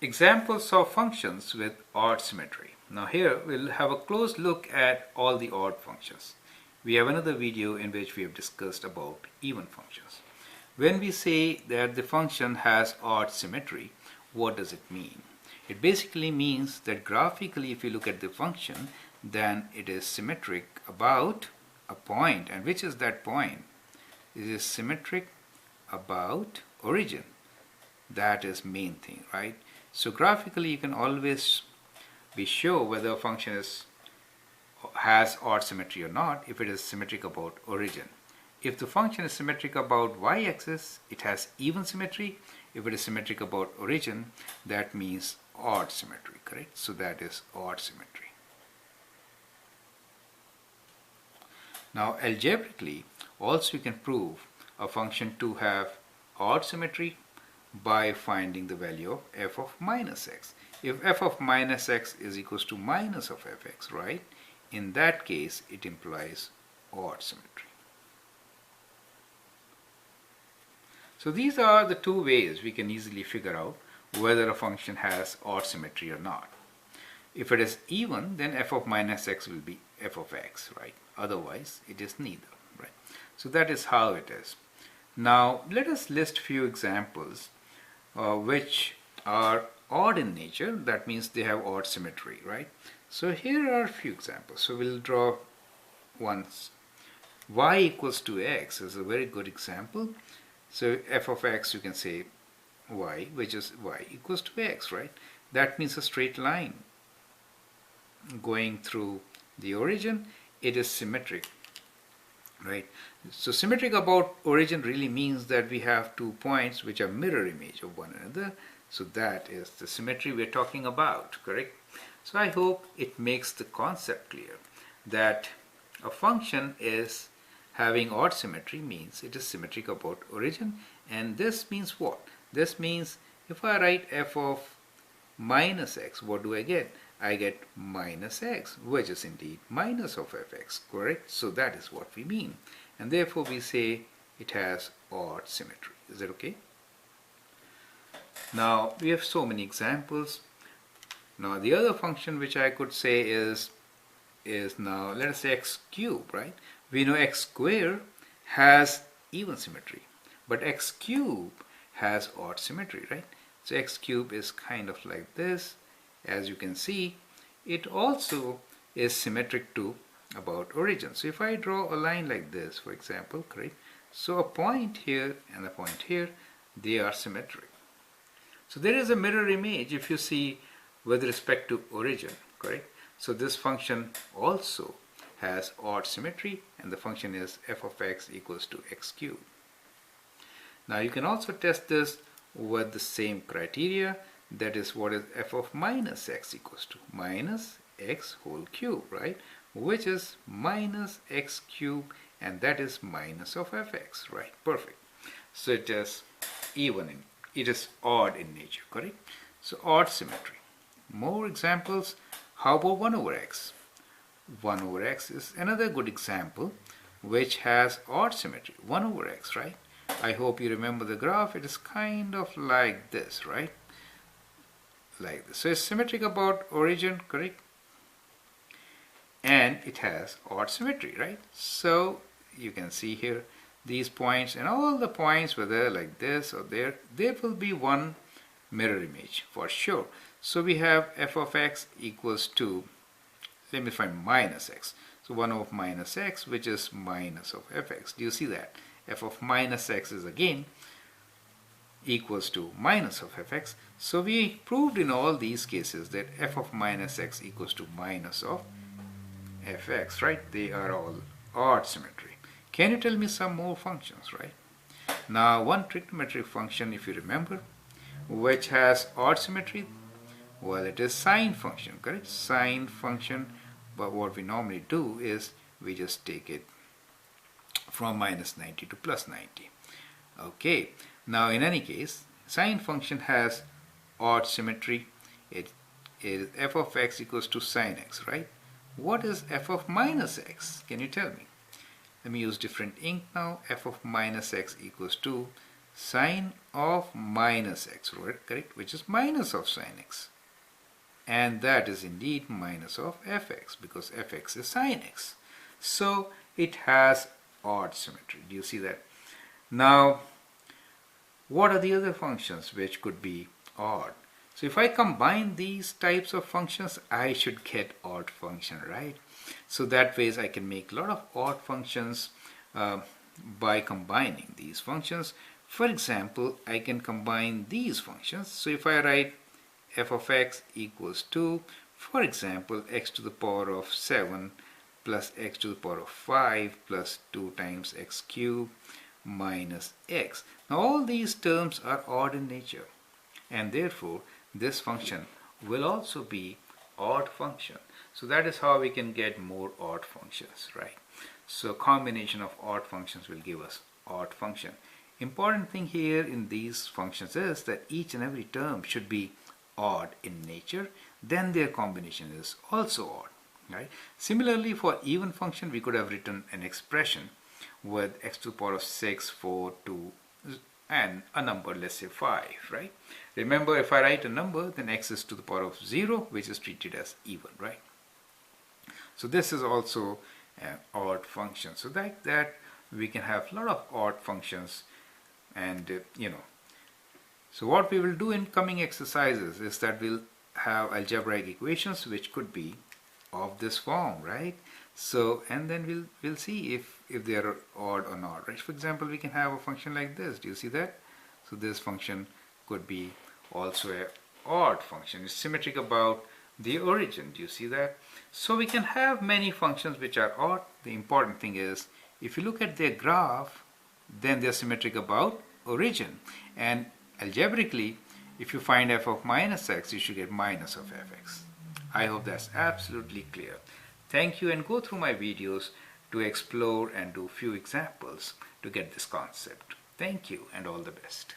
Examples of functions with odd symmetry. Now here we'll have a close look at all the odd functions. We have another video in which we have discussed about even functions. When we say that the function has odd symmetry, what does it mean? It basically means that graphically if you look at the function, then it is symmetric about a point. And which is that point? It is symmetric about origin. That is main thing, right? So graphically you can always be sure whether a function has odd symmetry or not if it is symmetric about origin. If the function is symmetric about y-axis, it has even symmetry. If it is symmetric about origin, that means odd symmetry, correct? So that is odd symmetry. Now algebraically, also you can prove a function to have odd symmetry by finding the value of f of minus x. If f of minus x is equals to minus of fx, right? In that case, it implies odd symmetry. So these are the two ways we can easily figure out whether a function has odd symmetry or not. If it is even, then f of minus x will be f of x, right? Otherwise, it is neither, right? So that is how it is. Now, let us list few examples which are odd in nature. That means they have odd symmetry, right? So here are a few examples. So we'll draw ones. Y equals to x is a very good example. So f of x, you can say y, which is y equals to x, right? That means a straight line going through the origin. It is symmetric, right? So symmetric about origin really means that we have 2 points which are mirror image of one another. So that is the symmetry we're talking about, correct? So I hope it makes the concept clear that a function is having odd symmetry means it is symmetric about origin. And this means what? This means if I write f of minus x, what do I get? I get minus x, which is indeed minus of fx, correct? So that is what we mean. And therefore we say it has odd symmetry. Is that okay? Now we have so many examples. Now the other function which I could say is now, let us say x cubed, right? We know x squared has even symmetry, but x cubed has odd symmetry, right? So x cubed is kind of like this. As you can see, it also is symmetric to about origin. So if I draw a line like this, for example, correct? So a point here and a point here, they are symmetric. So there is a mirror image if you see with respect to origin, correct? So this function also has odd symmetry, and the function is f of x equals to x cubed. Now you can also test this with the same criteria. That is, what is f of minus x equals to? Minus x whole cube, right? Which is minus x cubed, and that is minus of fx, right? Perfect. So it is even it is odd in nature, correct? So odd symmetry. More examples. How about 1 over x? 1 over x is another good example which has odd symmetry. 1 over x, right? I hope you remember the graph. It is kind of like this, right? Like this. So it's symmetric about origin, correct? And it has odd symmetry, right? So you can see here these points, and all the points, whether like this or there will be one mirror image for sure. So we have f of x equals to, let me find minus x. So 1 over minus x, which is minus of fx. Do you see that? F of minus x is again equals to minus of fx. So we proved in all these cases that f of minus x equals to minus of fx, right? They are all odd symmetry. Can you tell me some more functions, right? Now one trigonometric function, if you remember, which has odd symmetry, well, it is sine function, correct? Sine function, but what we normally do is we just take it from minus 90 to plus 90. Okay, now in any case, sine function has odd symmetry. It is f of x equals to sine x, right? What is f of minus x? Can you tell me? Let me use different ink now. F of minus x equals to sine of minus x, correct, which is minus of sine x. And that is indeed minus of fx, because fx is sine x. So it has odd symmetry. Do you see that? Now, what are the other functions which could be odd? So if I combine these types of functions, I should get odd function, right? So that ways I can make a lot of odd functions by combining these functions. For example, I can combine these functions. So if I write f of x equals to, for example, x to the power of 7 plus x to the power of 5 plus 2 times x cubed minus x. Now all these terms are odd in nature, and therefore this function will also be odd function. So that is how we can get more odd functions, right? So combination of odd functions will give us odd function. Important thing here in these functions is that each and every term should be odd in nature, then their combination is also odd, right? Similarly, for even function, we could have written an expression with x to the power of 6, 4, 2, and a number, let's say 5, right? Remember, if I write a number, then x is to the power of 0, which is treated as even, right? So this is also an odd function. So like that, we can have a lot of odd functions, and so what we will do in coming exercises is that we'll have algebraic equations which could be of this form, right? So, and then we'll see if they are odd or not, right? For example, we can have a function like this. Do you see that? So this function could be also an odd function. It's symmetric about the origin. Do you see that? So we can have many functions which are odd. The important thing is, if you look at their graph, then they're symmetric about origin. And algebraically, if you find f of minus x, you should get minus of fx. I hope that's absolutely clear. Thank you, and go through my videos to explore and do few examples to get this concept. Thank you, and all the best.